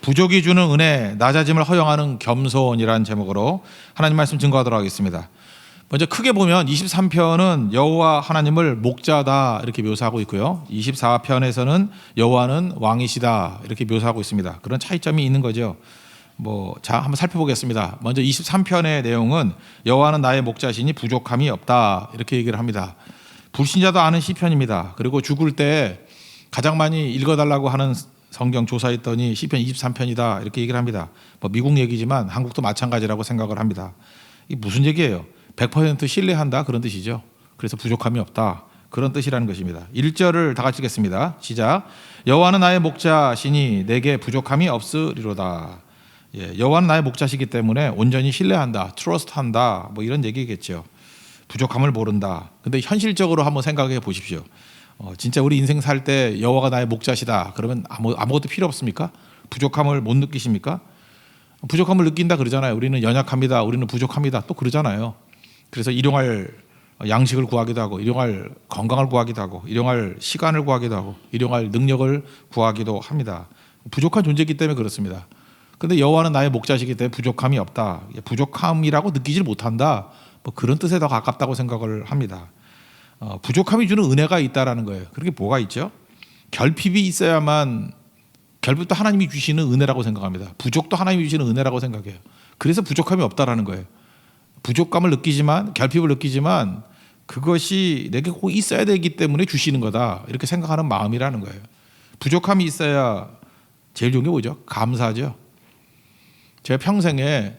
부족이 주는 은혜, 낮아짐을 허용하는 겸손이라는 제목으로 하나님 말씀 증거하도록 하겠습니다. 먼저 크게 보면 23편은 여호와 하나님을 목자다 이렇게 묘사하고 있고요. 24편에서는 여호와는 왕이시다 이렇게 묘사하고 있습니다. 그런 차이점이 있는 거죠. 자, 한번 살펴보겠습니다. 먼저 23편의 내용은 여호와는 나의 목자시니 부족함이 없다 이렇게 얘기를 합니다. 불신자도 아는 시편입니다. 그리고 죽을 때 가장 많이 읽어달라고 하는 성경 조사했더니 시편 23편이다 이렇게 얘기를 합니다. 미국 얘기지만 한국도 마찬가지라고 생각을 합니다. 이게 무슨 얘기예요? 100% 신뢰한다 그런 뜻이죠. 그래서 부족함이 없다 그런 뜻이라는 것입니다. 1절을 다 같이 읽겠습니다. 시작. 여호와는 나의 목자시니 내게 부족함이 없으리로다. 여호와는 나의 목자시기 때문에 온전히 신뢰한다, 트러스트한다 이런 얘기겠죠. 부족함을 모른다. 근데 현실적으로 한번 생각해 보십시오. 진짜 우리 인생 살 때 여호와가 나의 목자시다 그러면 아무것도 필요 없습니까? 부족함을 못 느끼십니까? 부족함을 느낀다 그러잖아요. 우리는 연약합니다, 우리는 부족합니다 또 그러잖아요. 그래서 일용할 양식을 구하기도 하고, 일용할 건강을 구하기도 하고, 일용할 시간을 구하기도 하고, 일용할 능력을 구하기도 합니다. 부족한 존재이기 때문에 그렇습니다. 그런데 여호와는 나의 목자시기 때문에 부족함이 없다, 부족함이라고 느끼질 못한다, 그런 뜻에 더 가깝다고 생각을 합니다. 부족함이 주는 은혜가 있다라는 거예요. 그렇게 뭐가 있죠? 결핍이 있어야만, 결핍도 하나님이 주시는 은혜라고 생각합니다. 부족도 하나님이 주시는 은혜라고 생각해요. 그래서 부족함이 없다라는 거예요. 부족감을 느끼지만, 결핍을 느끼지만 그것이 내게 꼭 있어야 되기 때문에 주시는 거다 이렇게 생각하는 마음이라는 거예요. 부족함이 있어야 제일 좋은 게 뭐죠? 감사죠. 제가 평생에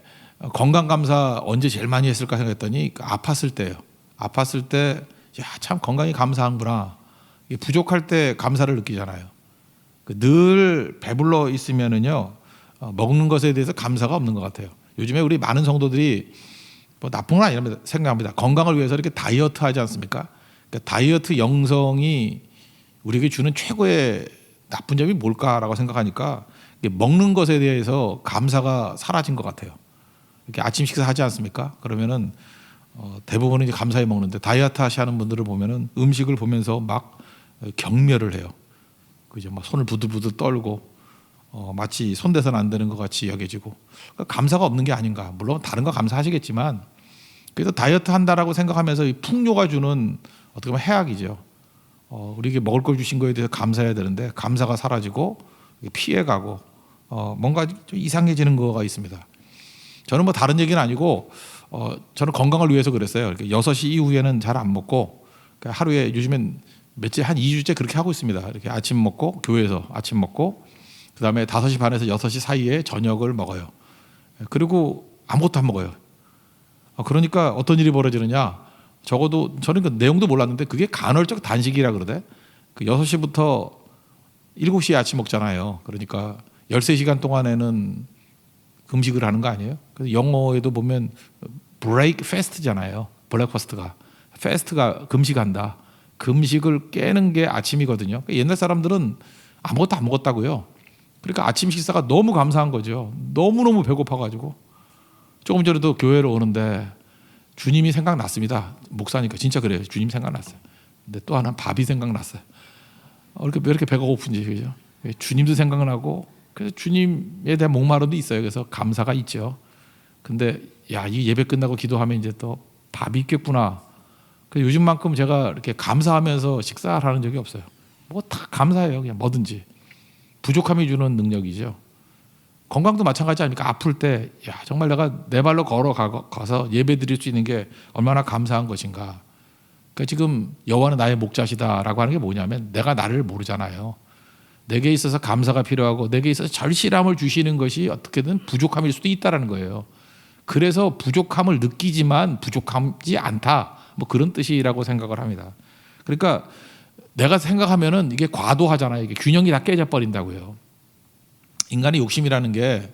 건강 감사 언제 제일 많이 했을까 생각했더니 아팠을 때예요. 아팠을 때 참 건강이 감사한구나. 부족할 때 감사를 느끼잖아요. 늘 배불러 있으면은요 먹는 것에 대해서 감사가 없는 것 같아요. 요즘에 우리 많은 성도들이 나쁜 건 아니라 생각합니다. 건강을 위해서 이렇게 다이어트 하지 않습니까? 그러니까 다이어트 영성이 우리에게 주는 최고의 나쁜 점이 뭘까라고 생각하니까 먹는 것에 대해서 감사가 사라진 것 같아요. 이렇게 아침 식사하지 않습니까? 그러면은 대부분은 이제 감사히 먹는데, 다이어트 하시는 분들을 보면은 음식을 보면서 막 경멸을 해요. 그죠? 막 손을 부들부들 떨고 마치 손대서는 안 되는 것 같이 여겨지고, 그러니까 감사가 없는 게 아닌가. 물론 다른 거 감사하시겠지만 그래도 다이어트 한다라고 생각하면서 이 풍요가 주는 어떻게 보면 해악이죠. 우리에게 먹을 걸 주신 거에 대해서 감사해야 되는데 감사가 사라지고 피해가고 뭔가 좀 이상해지는 거가 있습니다. 저는 다른 얘기는 아니고 저는 건강을 위해서 그랬어요. 6시 이후에는 잘 안 먹고, 그러니까 하루에 요즘엔 며칠 한 2주째 그렇게 하고 있습니다. 이렇게 아침 먹고, 교회에서 아침 먹고, 그 다음에 5시 반에서 6시 사이에 저녁을 먹어요. 그리고 아무것도 안 먹어요. 그러니까 어떤 일이 벌어지느냐, 적어도 저는 그 내용도 몰랐는데 그게 간헐적 단식이라 그러대. 6시부터 7시에 아침 먹잖아요. 그러니까 13시간 동안에는 금식을 하는 거 아니에요? 그래서 영어에도 보면 break fast잖아요. 블랙퍼스트가 패스트가 금식한다. 금식을 깨는 게 아침이거든요. 옛날 사람들은 아무것도 안 먹었다고요. 그러니까 아침 식사가 너무 감사한 거죠. 너무너무 배고파가지고. 조금 전에도 교회로 오는데 주님이 생각났습니다. 목사니까 진짜 그래요. 주님 생각났어요. 근데 또 하나 밥이 생각났어요. 왜 이렇게 배가 고픈지. 그죠? 주님도 생각나고, 그래서 주님에 대한 목마름도 있어요. 그래서 감사가 있죠. 근데 이 예배 끝나고 기도하면 이제 또 밥이 있겠구나. 그래서 요즘만큼 제가 이렇게 감사하면서 식사를 하는 적이 없어요. 다 감사해요. 그냥 뭐든지. 부족함이 주는 능력이죠. 건강도 마찬가지 아닙니까? 아플 때 정말 내가 내 발로 걸어가서 예배 드릴 수 있는 게 얼마나 감사한 것인가. 그러니까 지금 여호와는 나의 목자시다라고 하는 게 뭐냐면, 내가 나를 모르잖아요. 내게 있어서 감사가 필요하고 내게 있어서 절실함을 주시는 것이 어떻게든 부족함일 수도 있다는 거예요. 그래서 부족함을 느끼지만 부족하지 않다, 그런 뜻이라고 생각을 합니다. 그러니까 내가 생각하면은 이게 과도하잖아요. 이게 균형이 다 깨져 버린다고요. 인간의 욕심이라는 게,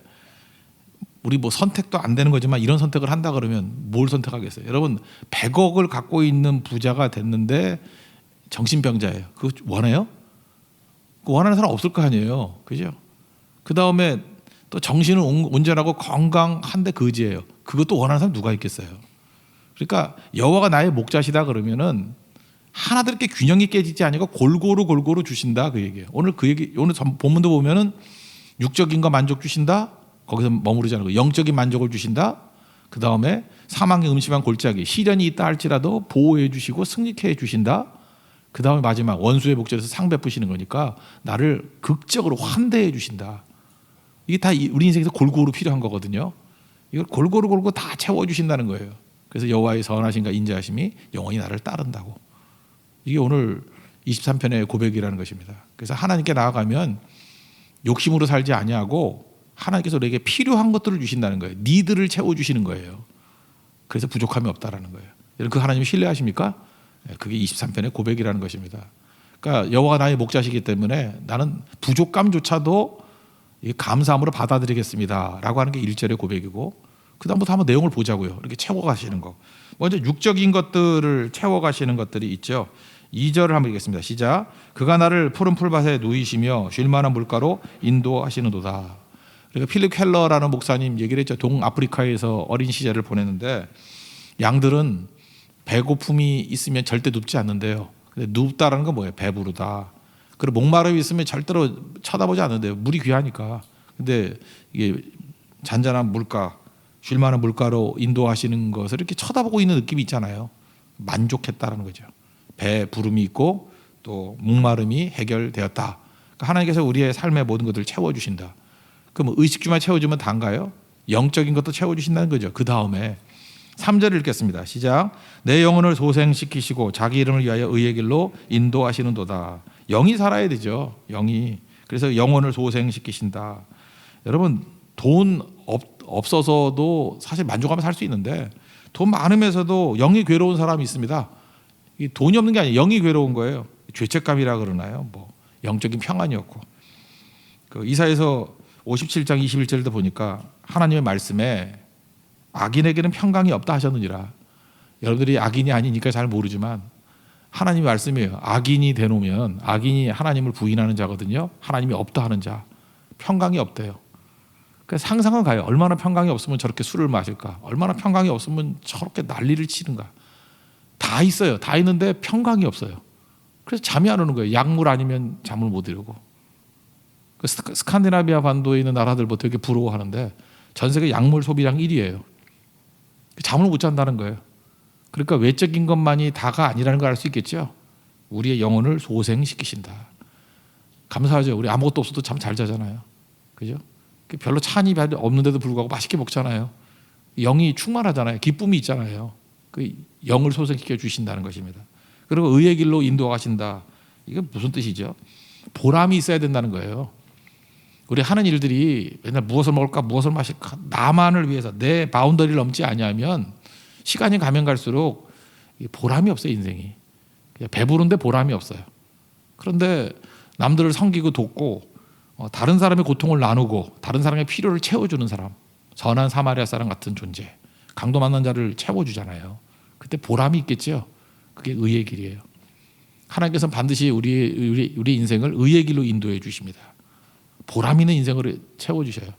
우리 선택도 안 되는 거지만 이런 선택을 한다 그러면 뭘 선택하겠어요? 여러분 100억을 갖고 있는 부자가 됐는데 정신병자예요. 그거 원해요? 원하는 사람 없을 거 아니에요. 그죠? 그 다음에 또 정신은 온전하고 건강한데 거지예요. 그것도 원하는 사람 누가 있겠어요? 그러니까 여호와가 나의 목자시다 그러면은 하나도 이렇게 균형이 깨지지 아니고 골고루 주신다 그 얘기예요. 오늘 그 얘기, 오늘 본문도 보면은 육적인 거 만족 주신다. 거기서 머무르지 않고 영적인 만족을 주신다. 그 다음에 사망의 음침한 골짜기 시련이 있다 할지라도 보호해 주시고 승리케 해 주신다. 그 다음에 마지막 원수의 목전에서 상 베푸시는 거니까 나를 극적으로 환대해 주신다. 이게 다 우리 인생에서 골고루 필요한 거거든요. 이걸 골고루 다 채워주신다는 거예요. 그래서 여호와의 선하심과 인자하심이 영원히 나를 따른다고. 이게 오늘 23편의 고백이라는 것입니다. 그래서 하나님께 나아가면 욕심으로 살지 아니하고 하나님께서 우리에게 필요한 것들을 주신다는 거예요. 니들을 채워주시는 거예요. 그래서 부족함이 없다라는 거예요. 여러분 그 하나님을 신뢰하십니까? 그게 23편의 고백이라는 것입니다. 그러니까 여호와가 나의 목자시기 때문에 나는 부족감조차도 감사함으로 받아들이겠습니다 라고 하는 게 1절의 고백이고, 그 다음부터 한번 내용을 보자고요. 이렇게 채워가시는 거. 먼저 육적인 것들을 채워가시는 것들이 있죠. 2절을 한번 읽겠습니다. 시작. 그가 나를 푸른 풀밭에 누이시며 쉴만한 물가로 인도하시는도다. 그러니까 필립 켈러라는 목사님 얘기를 했죠. 동아프리카에서 어린 시절을 보냈는데 양들은 배고픔이 있으면 절대 눕지 않는데요. 근데 눕다라는 건 뭐예요? 배부르다. 그리고 목마름이 있으면 절대로 쳐다보지 않는데요. 물이 귀하니까. 근데 이게 잔잔한 물가, 쉴만한 물가로 인도하시는 것을 이렇게 쳐다보고 있는 느낌이 있잖아요. 만족했다라는 거죠. 배 부름이 있고 또 목마름이 해결되었다. 그러니까 하나님께서 우리의 삶의 모든 것들을 채워주신다. 그럼 의식주만 채워주면 다인가요? 영적인 것도 채워주신다는 거죠. 그 다음에 3절을 읽겠습니다. 시작. 내 영혼을 소생시키시고 자기 이름을 위하여 의의 길로 인도하시는도다. 영이 살아야 되죠. 영이. 그래서 영혼을 소생시키신다. 여러분 돈 없어서도 사실 만족하며 살 수 있는데 돈 많으면서도 영이 괴로운 사람이 있습니다. 이 돈이 없는 게 아니에요. 영이 괴로운 거예요. 죄책감이라 그러나요? 뭐 영적인 평안이 없고. 그 이사야서 57장 21절도 보니까 하나님의 말씀에 악인에게는 평강이 없다 하셨느니라. 여러분들이 악인이 아니니까 잘 모르지만 하나님의 말씀이에요. 악인이 되놓으면 악인이 하나님을 부인하는 자거든요. 하나님이 없다 하는 자. 평강이 없대요. 그러니까 상상은 가요. 얼마나 평강이 없으면 저렇게 술을 마실까? 얼마나 평강이 없으면 저렇게 난리를 치는가? 다 있어요. 다 있는데 평강이 없어요. 그래서 잠이 안 오는 거예요. 약물 아니면 잠을 못 이루고. 그 스칸디나비아 반도에 있는 나라들 되게 부러워하는데 전 세계 약물 소비량 1위예요. 잠을 못 잔다는 거예요. 그러니까 외적인 것만이 다가 아니라는 걸 알 수 있겠죠. 우리의 영혼을 소생시키신다. 감사하죠. 우리 아무것도 없어도 잠 잘 자잖아요. 그죠? 별로 찬이 없는데도 불구하고 맛있게 먹잖아요. 영이 충만하잖아요. 기쁨이 있잖아요. 그 영을 소생시켜 주신다는 것입니다. 그리고 의의 길로 인도하신다. 이게 무슨 뜻이죠? 보람이 있어야 된다는 거예요. 우리 하는 일들이 맨날 무엇을 먹을까 무엇을 마실까 나만을 위해서 내 바운더리를 넘지 아니하면 시간이 가면 갈수록 보람이 없어요. 인생이. 그냥 배부른데 보람이 없어요. 그런데 남들을 섬기고 돕고 다른 사람의 고통을 나누고 다른 사람의 필요를 채워주는 사람, 선한 사마리아 사람 같은 존재, 강도 만난 자를 채워주잖아요. 그때 보람이 있겠죠. 그게 의의 길이에요. 하나님께서는 반드시 우리 인생을 의의 길로 인도해 주십니다. 보람 있는 인생을 채워주셔요.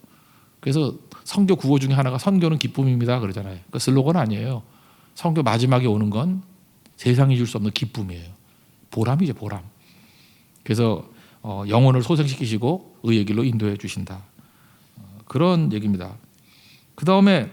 그래서 선교 구호 중에 하나가 선교는 기쁨입니다 그러잖아요. 그 슬로건 아니에요. 선교 마지막에 오는 건 세상이 줄 수 없는 기쁨이에요. 보람이죠. 보람. 그래서 영혼을 소생시키시고 의의 길로 인도해 주신다. 그런 얘기입니다. 그 다음에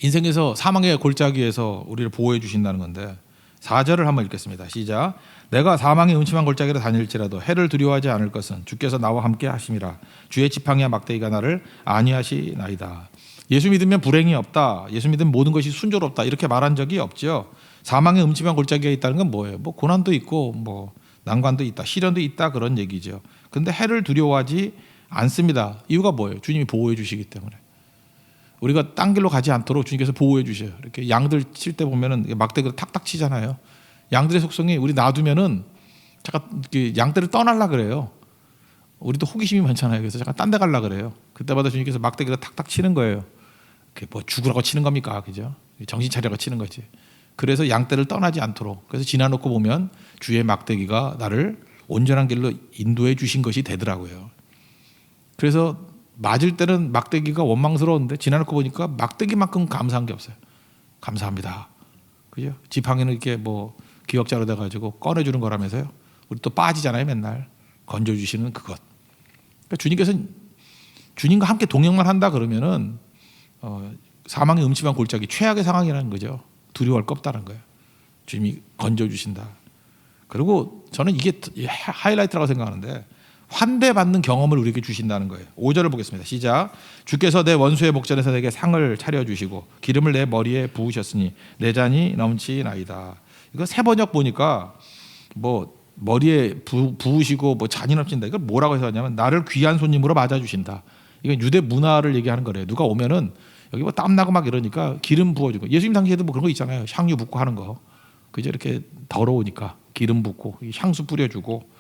인생에서 사망의 골짜기에서 우리를 보호해 주신다는 건데 4절을 한번 읽겠습니다. 시작. 내가 사망의 음침한 골짜기로 다닐지라도 해를 두려워하지 않을 것은 주께서 나와 함께 하심이라. 주의 지팡이와 막대기가 나를 안위하시나이다. 예수 믿으면 불행이 없다. 예수 믿으면 모든 것이 순조롭다. 이렇게 말한 적이 없죠. 사망의 음침한 골짜기가 있다는 건 뭐예요? 뭐 고난도 있고 뭐 난관도 있다. 시련도 있다. 그런 얘기죠. 그런데 해를 두려워하지 않습니다. 이유가 뭐예요? 주님이 보호해 주시기 때문에. 우리가 딴 길로 가지 않도록 주님께서 보호해 주셔요. 이렇게 양들 칠 때 보면은 막대기로 탁탁 치잖아요. 양들의 속성이 우리 놔두면은 잠깐 양떼를 떠날라 그래요. 우리도 호기심이 많잖아요. 그래서 잠깐 딴 데 갈라 그래요. 그때마다 주님께서 막대기로 탁탁 치는 거예요. 그게 뭐 죽으라고 치는 겁니까? 그죠? 정신 차려가 치는 거지. 그래서 양떼를 떠나지 않도록. 그래서 지나놓고 보면 주의 막대기가 나를 온전한 길로 인도해 주신 것이 되더라고요. 그래서 맞을 때는 막대기가 원망스러운데 지나놓고 보니까 막대기만큼 감사한 게 없어요. 감사합니다. 그죠? 지팡이는 이렇게 뭐 기억자로 돼가지고 꺼내주는 거라면서요. 우리 또 빠지잖아요. 맨날 건져주시는 그것. 그러니까 주님께서는 주님과 함께 동행만 한다 그러면은 사망의 음침한 골짜기 최악의 상황이라는 거죠. 두려워할 거 없다는 거예요. 주님이 건져주신다. 그리고 저는 이게 하이라이트라고 생각하는데 환대받는 경험을 우리에게 주신다는 거예요. 5절을 보겠습니다. 시작. 주께서 내 원수의 목전에서 내게 상을 차려주시고 기름을 내 머리에 부으셨으니 내 잔이 넘치나이다. 이거 새 번역 보니까 뭐 머리에 부으시고 뭐 잔이 넘친다. 이걸 뭐라고 해서 하냐면 나를 귀한 손님으로 맞아주신다. 이건 유대 문화를 얘기하는 거래요. 누가 오면은 여기 뭐 땀나고 막 이러니까 기름 부어주고 예수님 당시에도 뭐 그런 거 있잖아요. 향유 붓고 하는 거. 그저 이렇게 더러우니까 기름 붓고 향수 뿌려주고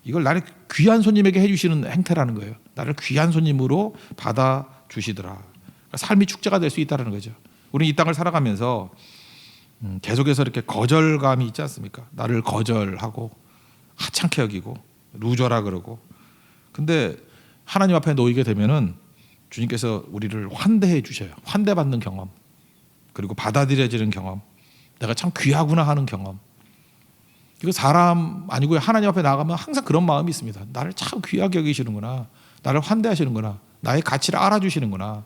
이걸 나를 귀한 손님에게 해주시는 행태라는 거예요. 나를 귀한 손님으로 받아주시더라. 그러니까 삶이 축제가 될 수 있다는 거죠. 우리는 이 땅을 살아가면서 계속해서 이렇게 거절감이 있지 않습니까? 나를 거절하고 하찮게 여기고 루저라 그러고. 근데 하나님 앞에 놓이게 되면은 주님께서 우리를 환대해 주셔요. 환대받는 경험, 그리고 받아들여지는 경험, 내가 참 귀하구나 하는 경험. 이거 사람 아니고요. 하나님 앞에 나가면 항상 그런 마음이 있습니다. 나를 참 귀하게 여기시는구나, 나를 환대하시는구나, 나의 가치를 알아주시는구나.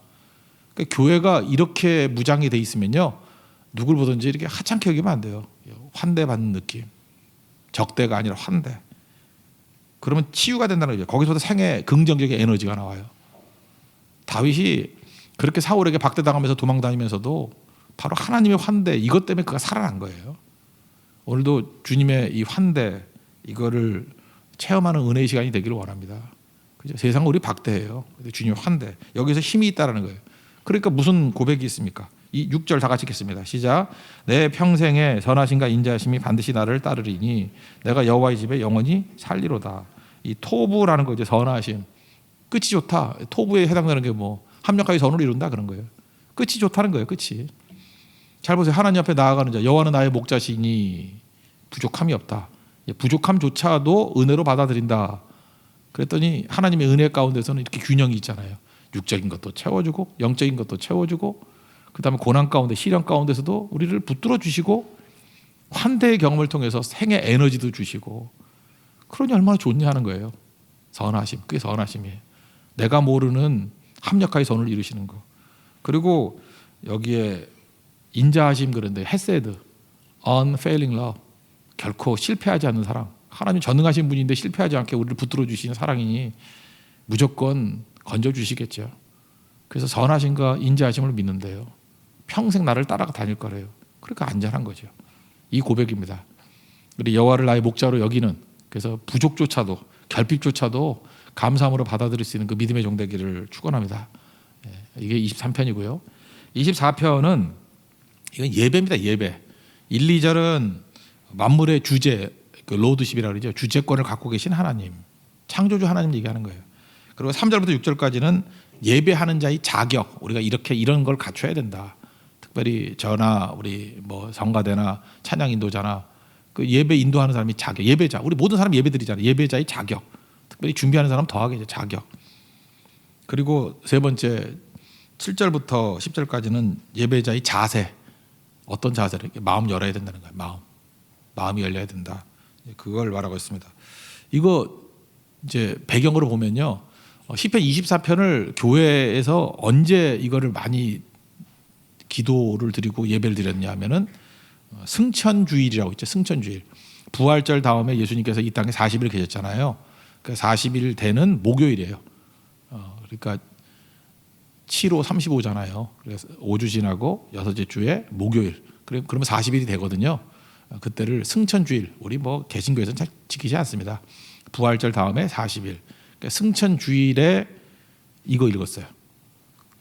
그러니까 교회가 이렇게 무장이 돼 있으면요, 누굴 보든지 이렇게 하찮게 여기면 안 돼요. 환대받는 느낌, 적대가 아니라 환대. 그러면 치유가 된다는 거죠. 거기서도 생의 긍정적인 에너지가 나와요. 다윗이 그렇게 사울에게 박대당하면서 도망다니면서도 바로 하나님의 환대, 이것 때문에 그가 살아난 거예요. 오늘도 주님의 이 환대, 이거를 체험하는 은혜의 시간이 되기를 원합니다. 그죠? 세상은 우리 박대해요. 주님의 환대, 여기서 힘이 있다는 거예요. 그러니까 무슨 고백이 있습니까? 이 6절 다 같이 읽겠습니다. 시작. 내 평생에 선하심과 인자하심이 반드시 나를 따르리니 내가 여호와의 집에 영원히 살리로다. 이 토부라는 거죠. 선하심. 끝이 좋다. 토부에 해당되는 게 뭐 합력하여 선을 이룬다 그런 거예요. 끝이 좋다는 거예요. 끝이. 잘 보세요. 하나님 앞에 나아가는 자, 여호와는 나의 목자시니 부족함이 없다. 부족함조차도 은혜로 받아들인다. 그랬더니 하나님의 은혜 가운데서는 이렇게 균형이 있잖아요. 육적인 것도 채워주고 영적인 것도 채워주고, 그 다음에 고난 가운데 시련 가운데서도 우리를 붙들어 주시고 환대의 경험을 통해서 생의 에너지도 주시고, 그러니 얼마나 좋냐 하는 거예요. 선하심, 그게 선하심이에요. 내가 모르는 합력하여 선을 이루시는 거. 그리고 여기에 인자하심, 그런데 헤세드, unfailing love, 결코 실패하지 않는 사랑. 하나님 전능하신 분인데 실패하지 않게 우리를 붙들어 주시는 사랑이니 무조건 건져 주시겠죠. 그래서 선하심과 인자하심을 믿는데요, 평생 나를 따라가 다닐 거래요. 그러니까 안전한 거죠. 이 고백입니다. 우리 여호와를 나의 목자로 여기는, 그래서 부족조차도 결핍조차도 감사함으로 받아들일 수 있는 그 믿음의 종되기를 축원합니다. 이게 23편이고요. 24편은 이건 예배입니다. 예배. 1, 2절은 만물의 주제, 그 로드십이라고 그러죠. 주재권을 갖고 계신 하나님, 창조주 하나님 얘기하는 거예요. 그리고 3절부터 6절까지는 예배하는 자의 자격, 우리가 이렇게 이런 걸 갖춰야 된다. 특별히 저나 우리 뭐 성가대나 찬양 인도자나 그 예배 인도하는 사람이 자격, 예배자. 우리 모든 사람 예배드리잖아요. 예배자의 자격. 특별히 준비하는 사람 더하게 자격. 그리고 세 번째 7절부터 10절까지는 예배자의 자세. 어떤 자세를? 마음 열어야 된다는 거예요. 마음이 열려야 된다. 그걸 말하고 있습니다. 이거 이제 배경으로 보면요, 시편 24편을 교회에서 언제 이거를 많이 기도를 드리고 예배를 드렸냐 하면은 승천주일이라고 있죠. 승천주일. 부활절 다음에 예수님께서 이 땅에 40일 계셨잖아요. 그 40일 되는 목요일이에요. 그러니까 7호 35잖아요. 그래서 5주 지나고 6째 주에 목요일. 그러면 40일이 되거든요. 그때를 승천주일, 우리 뭐 개신교에서는 잘 지키지 않습니다. 부활절 다음에 40일. 그러니까 승천주일에 이거 읽었어요.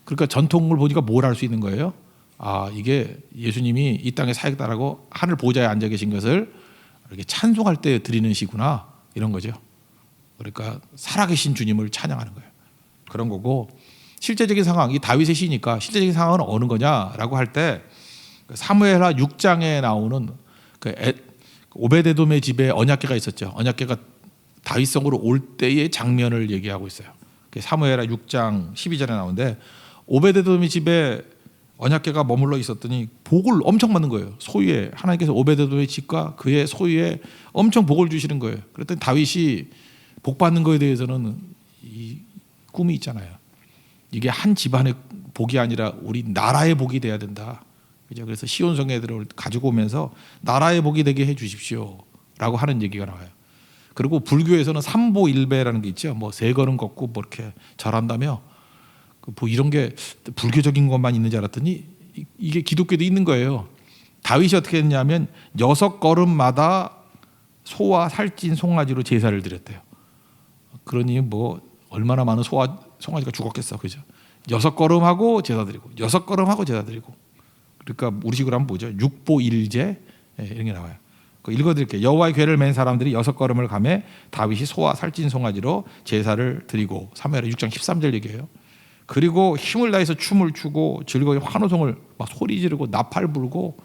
그러니까 전통을 보니까 뭘 알 수 있는 거예요? 아, 이게 예수님이 이 땅에 사역다라고 하늘 보좌에 앉아 계신 것을 이렇게 찬송할 때 드리는 시구나, 이런 거죠. 그러니까 살아계신 주님을 찬양하는 거예요. 그런 거고, 실제적인 상황, 이 다윗의 시니까 실제적인 상황은 어느 거냐라고 할 때 사무엘하 6장에 나오는 그 오베데돔의 집에 언약궤가 있었죠. 언약궤가 다윗성으로 올 때의 장면을 얘기하고 있어요. 사무엘하 6장 12절에 나오는데, 오베데돔의 집에 언약궤가 머물러 있었더니 복을 엄청 받는 거예요. 소유에, 하나님께서 오베데돔의 집과 그의 소유에 엄청 복을 주시는 거예요. 그랬더니 다윗이 복 받는 거에 대해서는 꿈이 있잖아요. 이게 한 집안의 복이 아니라 우리 나라의 복이 돼야 된다. 그죠? 그래서 시온성애들을 가지고 오면서 나라의 복이 되게 해 주십시오라고 하는 얘기가 나와요. 그리고 불교에서는 삼보일배라는 게 있죠. 뭐 세 걸음 걷고 뭐 이렇게 잘한다며 뭐 이런 게 불교적인 것만 있는 줄 알았더니 이게 기독교도 있는 거예요. 다윗이 어떻게 했냐면 6걸음마다 소와 살찐 송아지로 제사를 드렸대요. 그러니 뭐 얼마나 많은 송아지가 죽었겠어, 그죠? 6걸음하고 제사 드리고 6걸음하고 제사 드리고. 그러니까 우리식으로 하면 뭐죠? 육보일제 이런 게 나와요. 읽어드릴게요. 여호와의 궤를 맨 사람들이 6걸음을 가매 다윗이 소와 살찐 송아지로 제사를 드리고. 사무엘하 6장 13절 얘기예요. 그리고 힘을 다해서 춤을 추고 즐거이 환호성을 막 소리 지르고 나팔 불고.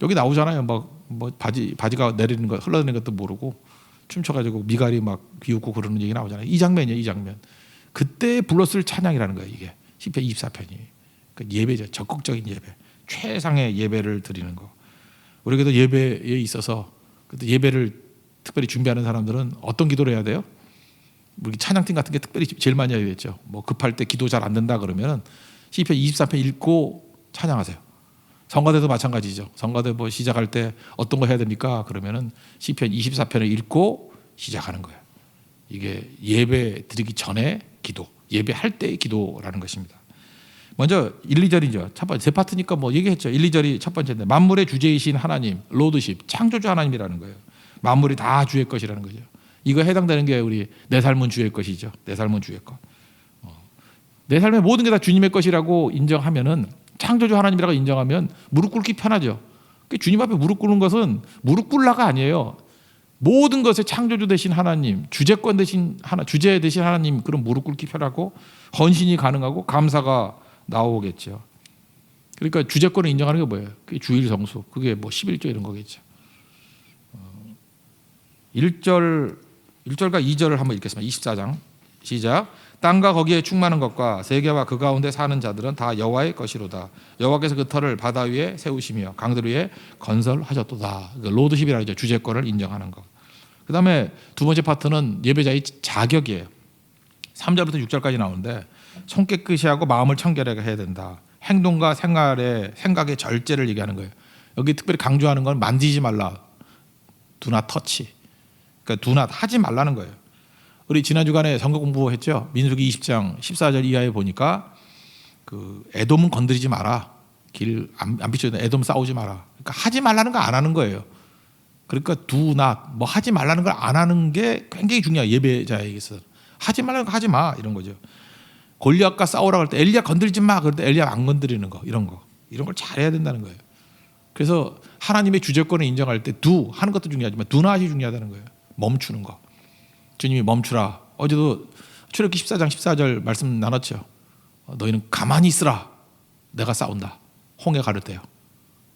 여기 나오잖아요. 뭐 바지가 내리는 거 흘러내리는 것도 모르고 춤춰가지고 미갈이 막 비웃고 그러는 얘기 나오잖아요. 이 장면이에요. 이 장면. 그때 불렀을 찬양이라는 거예요. 이게 시편 24편이. 그러니까 예배죠. 적극적인 예배. 최상의 예배를 드리는 거. 우리에게도 예배에 있어서 예배를 특별히 준비하는 사람들은 어떤 기도를 해야 돼요? 우리 찬양팀 같은 게 특별히 제일 많이 해야 되겠죠. 뭐 급할 때 기도 잘 안 된다 그러면 시편 24편 읽고 찬양하세요. 성가대도 마찬가지죠. 성가대 뭐 시작할 때 어떤 거 해야 됩니까? 그러면은 시편 24편을 읽고 시작하는 거예요. 이게 예배 드리기 전에 기도, 예배할 때의 기도라는 것입니다. 먼저 1, 2절이죠. 첫 번째 세 파트니까 뭐 얘기했죠. 1, 2절이 첫 번째인데 만물의 주제이신 하나님, 로드십, 창조주 하나님이라는 거예요. 만물이 다 주의 것이라는 거죠. 이거 해당되는 게 우리 내 삶은 주의 것이죠. 내 삶은 주의 것. 내 삶의 모든 게 다 주님의 것이라고 인정하면은 창조주 하나님이라고 인정하면 무릎 꿇기 편하죠. 주님 앞에 무릎 꿇는 것은 무릎 꿇라가 아니에요. 모든 것의 창조주 되신 하나님, 주제권 되신 주제 되신 하나님, 그런 무릎 꿇기 편하고 헌신이 가능하고 감사가 나오겠죠. 그러니까 주제권을 인정하는 게 뭐예요? 그게 주일 성수, 그게 뭐 11조 이런 거겠죠. 1절과 2절을 한번 읽겠습니다. 24장 시작. 땅과 거기에 충만한 것과 세계와 그 가운데 사는 자들은 다 여호와의 것이로다. 여호와께서 그 터를 바다 위에 세우시며 강들 위에 건설하셨도다. 로드십이라 하죠. 주제권을 인정하는 것. 그 다음에 두 번째 파트는 예배자의 자격이에요. 3절부터 6절까지 나오는데 손 깨끗이 하고 마음을 청결하게 해야 된다. 행동과 생각의 절제를 얘기하는 거예요. 여기 특별히 강조하는 건 만지지 말라. Do not touch. 그러니까 do not 하지 말라는 거예요. 우리 지난 주간에 선거 공부했죠. 민수기 20장 14절 이하에 보니까 그 에돔은 건드리지 마라. 길 안 비춰도 에돔 싸우지 마라. 그러니까 하지 말라는 거 안 하는 거예요. 그러니까 do not 뭐 하지 말라는 걸 안 하는 게 굉장히 중요해요. 예배자에게서 하지 말라는 거 하지 마 이런 거죠. 골리앗과 싸우라고 할 때 엘리야 건드리지 마. 그럴 때 엘리야 안 건드리는 거 이런 걸 잘해야 된다는 거예요. 그래서 하나님의 주제권을 인정할 때 do 하는 것도 중요하지만 do not이 중요하다는 거예요. 멈추는 거. 주님이 멈추라. 어제도 출애굽기 14장 14절 말씀 나눴죠. 너희는 가만히 있으라. 내가 싸운다. 홍해 가를 때요.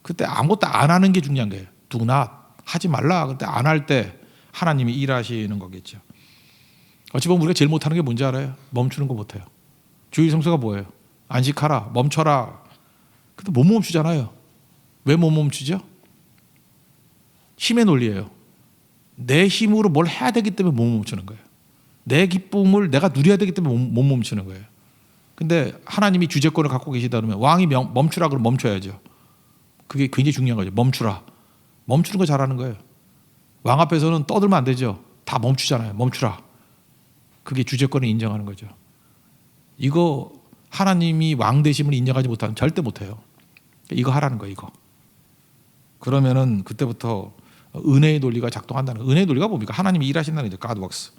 그때 아무것도 안 하는 게 중요한 거예요. do not 하지 말라. 그때 안 할 때 하나님이 일하시는 거겠죠. 어찌 보면 우리가 제일 못하는 게 뭔지 알아요? 멈추는 거 못해요. 주일 성수가 뭐예요? 안식하라. 멈춰라. 근데 못 멈추잖아요. 왜 못 멈추죠? 힘의 논리예요. 내 힘으로 뭘 해야 되기 때문에 못 멈추는 거예요. 내 기쁨을 내가 누려야 되기 때문에 못 멈추는 거예요. 근데 하나님이 주제권을 갖고 계시다 그러면 왕이 멈추라 그러면 멈춰야죠. 그게 굉장히 중요한 거죠. 멈추라. 멈추는 거 잘하는 거예요. 왕 앞에서는 떠들면 안 되죠. 다 멈추잖아요. 멈추라. 그게 주제권을 인정하는 거죠. 이거 하나님이 왕 되심을 인정하지 못하면 절대 못해요. 이거 하라는 거예요. 이거. 그러면은 그때부터 은혜의 논리가 작동한다는 거예요. 은혜의 논리가 뭡니까? 하나님이 일하신다는 거죠. God works.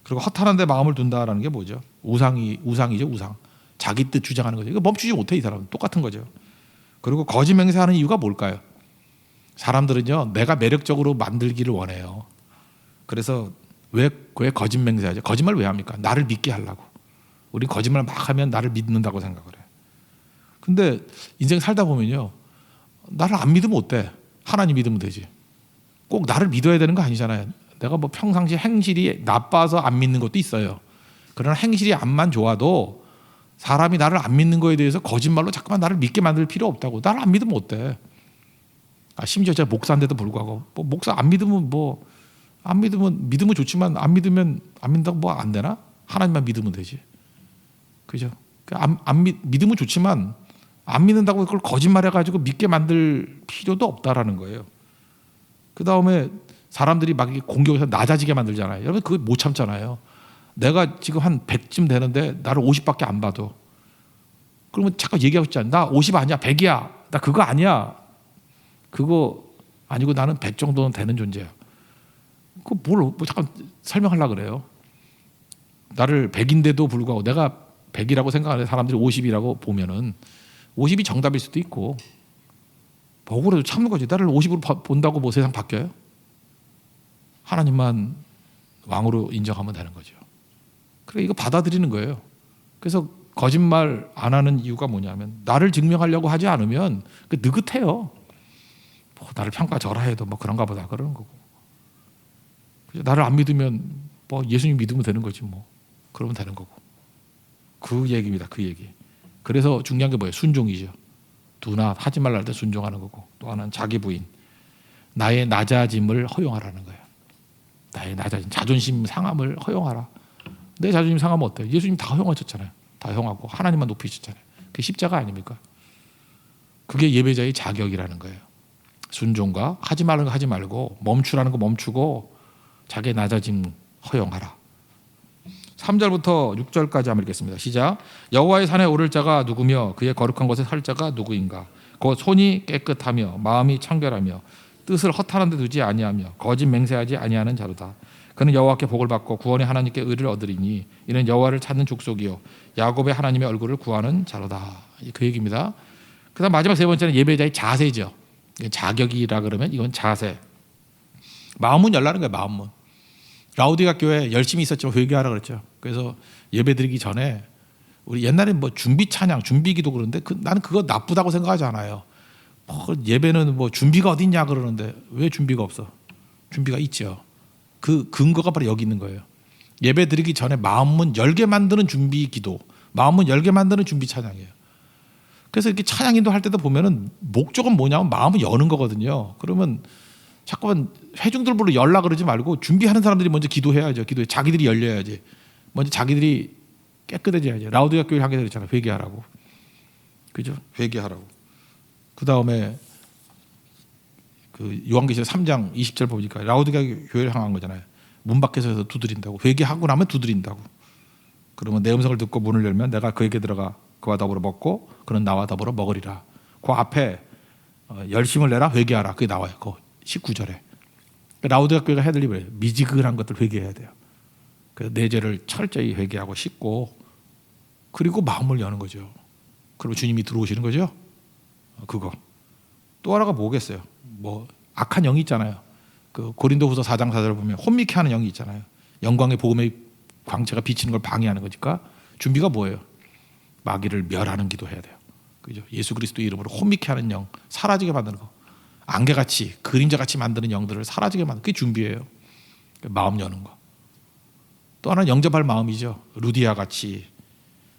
그리고 허탄한 데 마음을 둔다라는 게 뭐죠? 우상이죠. 우상. 자기 뜻 주장하는 거죠. 이거 멈추지 못해. 이 사람은 똑같은 거죠. 그리고 거짓 맹세하는 이유가 뭘까요? 사람들은요 내가 매력적으로 만들기를 원해요. 그래서 왜 거짓 맹세하죠? 거짓말 왜 합니까? 나를 믿게 하려고. 우리 거짓말 막 하면 나를 믿는다고 생각을 해요. 근데 인생 살다 보면요 나를 안 믿으면 어때? 하나님 믿으면 되지. 꼭 나를 믿어야 되는 거 아니잖아요. 내가 뭐 평상시 행실이 나빠서 안 믿는 것도 있어요. 그러나 행실이 안만 좋아도 사람이 나를 안 믿는 거에 대해서 거짓말로 자꾸만 나를 믿게 만들 필요 없다고. 나를 안 믿으면 어때? 심지어 제가 목사인데도 불구하고 목사 안 믿으면 믿으면 좋지만 안 믿으면 안 믿는다고 뭐 안 되나? 하나님만 믿으면 되지. 그죠? 믿으면 좋지만 안 믿는다고 그걸 거짓말해가지고 믿게 만들 필요도 없다라는 거예요. 그 다음에 사람들이 막 공격해서 낮아지게 만들잖아요. 여러분 그거 못 참잖아요. 내가 지금 한 100쯤 되는데 나를 50밖에 안 봐도 그러면 잠깐 얘기하고 있잖아요. 나 50 아니야 100이야. 나 그거 아니야. 그거 아니고 나는 100 정도는 되는 존재야. 그거 뭐 잠깐 설명하려고 그래요. 나를 100인데도 불구하고 내가 100이라고 생각하는 사람들이 50이라고 보면은 50이 정답일 수도 있고 억울해도 참는 거지. 나를 50으로 본다고 뭐 세상 바뀌어요? 하나님만 왕으로 인정하면 되는 거죠. 그래 이거 받아들이는 거예요. 그래서 거짓말 안 하는 이유가 뭐냐면 나를 증명하려고 하지 않으면 그 느긋해요. 뭐 나를 평가절하해도 뭐 그런가 보다 그러는 거고. 나를 안 믿으면 뭐 예수님 믿으면 되는 거지 뭐. 그러면 되는 거고. 그 얘기입니다. 그 얘기. 그래서 중요한 게 뭐예요? 순종이죠. 두나 하지 말라 할 때 순종하는 거고 또 하나는 자기 부인. 나의 낮아짐을 허용하라는 거예요. 나의 낮아짐, 자존심 상함을 허용하라. 내 자존심 상하면 어때요? 예수님 다 허용하셨잖아요. 다 허용하고 하나님만 높이셨잖아요. 그게 십자가 아닙니까? 그게 예배자의 자격이라는 거예요. 순종과 하지 말라는 거 하지 말고 멈추라는 거 멈추고 자기의 낮아짐 허용하라. 3절부터 6절까지 한번 읽겠습니다. 시작. 여호와의 산에 오를 자가 누구며 그의 거룩한 곳에 설 자가 누구인가? 곧 손이 깨끗하며 마음이 청결하며 뜻을 허탄한 데 두지 아니하며 거짓 맹세하지 아니하는 자로다. 그는 여호와께 복을 받고 구원의 하나님께 의를 얻으리니 이는 여호와를 찾는 족속이요 야곱의 하나님의 얼굴을 구하는 자로다. 그 얘기입니다. 그다음 마지막 세 번째는 예배자의 자세죠. 자격이라 그러면 이건 자세. 마음문 열라는 거예요. 마음문. 라우디가 교회 열심히 있었지만 회개하라 그랬죠. 그래서 예배드리기 전에 우리 옛날에 뭐 준비 찬양, 준비기도 그러는데 나는 그거 나쁘다고 생각하지 않아요. 예배는 뭐 준비가 어디 있냐 그러는데 왜 준비가 없어? 준비가 있죠. 그 근거가 바로 여기 있는 거예요. 예배드리기 전에 마음문 열게 만드는 준비기도, 마음문 열게 만드는 준비 찬양이에요. 그래서 이렇게 찬양 인도할 때도 보면은 목적은 뭐냐면 마음을 여는 거거든요. 그러면 자꾸만 회중들보러 열라 그러지 말고 준비하는 사람들이 먼저 기도해야죠. 기도해 자기들이 열려야지. 먼저 자기들이 깨끗해져야지. 라우디가 교회를 하게 되잖아요. 회개하라고. 그죠? 회개하라고. 그 다음에 그 요한계시록 3장 20절 보니까 라우디가 교회를 향한 거잖아요. 문 밖에서 두드린다고. 회개하고 나면 두드린다고. 그러면 내 음성을 듣고 문을 열면 내가 그에게 들어가 그와 더불어 먹고 그는 나와 더불어 먹으리라. 그 앞에 열심을 내라 회개하라. 그게 나와요. 그 19절에. 라우디가 교회가 해야 될 일이 미지근한 것들 회개해야 돼요. 내 죄를 철저히 회개하고 씻고 그리고 마음을 여는 거죠. 그리고 주님이 들어오시는 거죠. 그거. 또 하나가 뭐겠어요? 뭐 악한 영이 있잖아요. 그 고린도후서 4장 4절을 보면 혼미케 하는 영이 있잖아요. 영광의 복음의 광채가 비치는 걸 방해하는 거니까 준비가 뭐예요? 마귀를 멸하는 기도해야 돼요. 그죠? 예수 그리스도 이름으로 혼미케 하는 영 사라지게 만드는 거. 안개같이 그림자같이 만드는 영들을 사라지게 만드는 그게 준비예요. 마음 여는 거. 또 하나는 영접할 마음이죠. 루디아 같이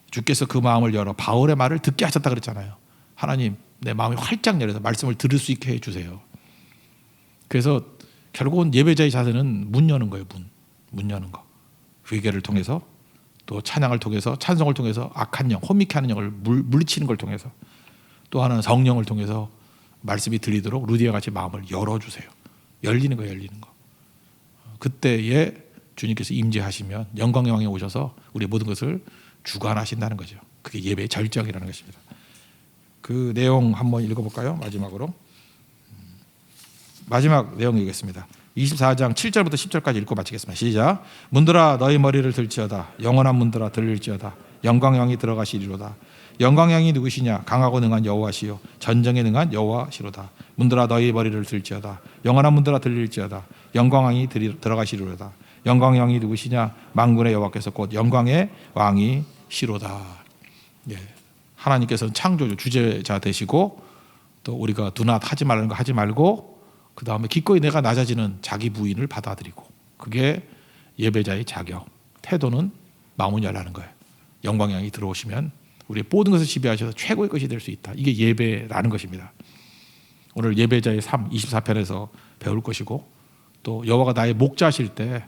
주께서 그 마음을 열어 바울의 말을 듣게 하셨다 그랬잖아요. 하나님 내 마음이 활짝 열어서 말씀을 들을 수 있게 해주세요. 그래서 결국은 예배자의 자세는 문 여는 거예요. 문 여는 거. 회개를 통해서 또 찬양을 통해서 찬송을 통해서 악한 영, 혼미케 하는 영을 물리치는 걸 통해서 또 하나는 성령을 통해서 말씀이 들리도록 루디아 같이 마음을 열어주세요. 열리는 거예요. 열리는 거. 그때에 주님께서 임재하시면 영광의 왕에 오셔서 우리의 모든 것을 주관하신다는 거죠. 그게 예배의 절정이라는 것입니다. 그 내용 한번 읽어볼까요? 마지막으로. 마지막 내용 읽겠습니다. 24장 7절부터 10절까지 읽고 마치겠습니다. 시작. 문들아 너희 머리를 들지어다. 영원한 문들아 들릴지어다. 영광의 왕이 들어가시리로다. 영광의 왕이 누구시냐? 강하고 능한 여호와시요 전쟁에 능한 여호와시로다. 문들아 너희 머리를 들지어다. 영원한 문들아 들릴지어다. 영광의 왕이 들어가시리로다. 영광의 왕이 누구시냐? 만군의 여호와께서 곧 영광의 왕이시로다. 예. 하나님께서는 창조주 주제자 되시고 또 우리가 두나 하지 말라는 거 하지 말고 그 다음에 기꺼이 내가 낮아지는 자기 부인을 받아들이고 그게 예배자의 자격. 태도는 마음을 열라는 거예요. 영광의 왕이 들어오시면 우리의 모든 것을 지배하셔서 최고의 것이 될 수 있다. 이게 예배라는 것입니다. 오늘 예배자의 삶 24편에서 배울 것이고 또 여호와가 나의 목자실 때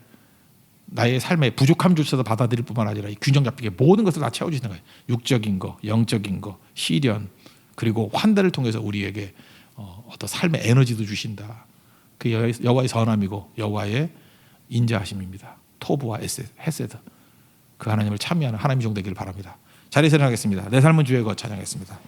나의 삶의 부족함조차도 받아들일 뿐만 아니라 이 균형 잡히게 모든 것을 다 채워주시는 거예요. 육적인 거, 영적인 거, 시련, 그리고 환대를 통해서 우리에게 어떤 삶의 에너지도 주신다. 그 여호와의 선함이고 여호와의 인자하심입니다. 토부와 헤세드. 그 하나님을 찬미하는 하나님의 종 되기를 바랍니다. 자리에서 일어나겠습니다. 내 삶은 주의 것 찬양했습니다.